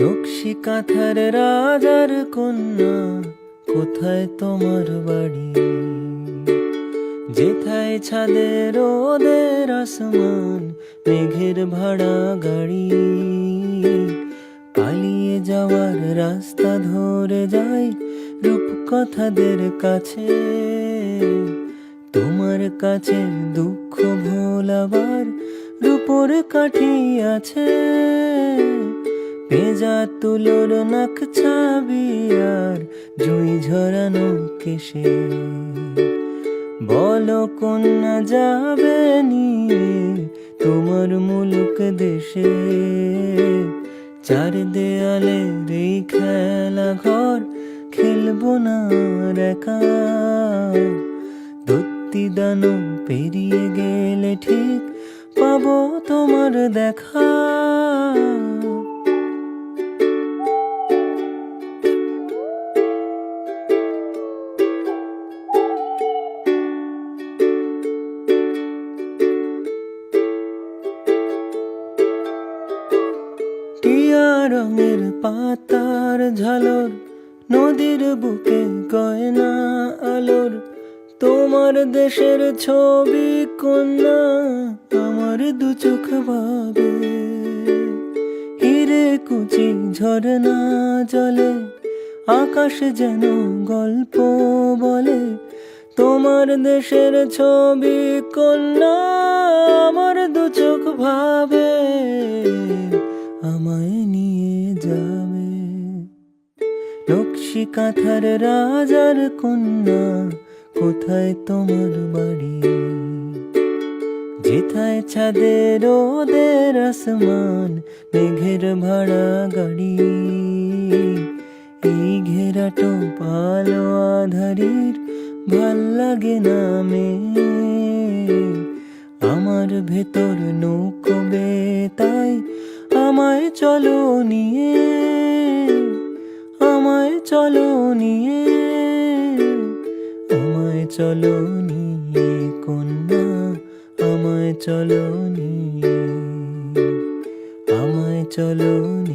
নকশি কাঁথার রাজার কন্যা, কোথায় তোমার বাড়ি? যেথায় ছাদে রোদের আসমান, মেঘের ভাড়া গাড়ি। পালিয়ে যাওয়ার রাস্তা ধরে যাই রূপকথাদের কাছে। তোমার কাছে দুঃখ ভোলাবার রূপোর কাঠি আছে। পেঁজা তুলোর নাক ছাবি আর জুই ঝরানো কেশে। বলো কন্যা যাবে নিয়ে তোমার মুলুক দেশে। চার দেয়ালে এই খেলা ঘর, খেলবো না আর একা। দত্তি দানো পেরিয়ে গেলে ঠিক পাবো তোমার দেখা। টিয়া রঙের পাতার ঝালর, নদীর বুকে গয়না আলোর। তোমার দেশের ছবি কন্যা আমার দু চোখ ভাবে। হিরে কুচি ঝরনা জলে, আকাশ যেন গল্প বলে। তোমার দেশের ছবি কন্যা আমার দু চোখ ভাবে। আমায় নিয়ে যাবে। নকশি কাঁথার রাজার কন্যা, কোথায় তোমার বাড়ি? যেথায় ছাদে রোদের আসমান, মেঘের ভাড়া গাড়ি। এই ঘেরাটো পালো আধারির ভাল লাগে না মে। আমার ভেতর নৌকো তাই আমায় চলো নিয়ে। আমায় চলো নিয়ে, আমায় চলো নিয়ে কন্যা, আমায় চলো নিয়ে, আমায় চলো নিয়ে।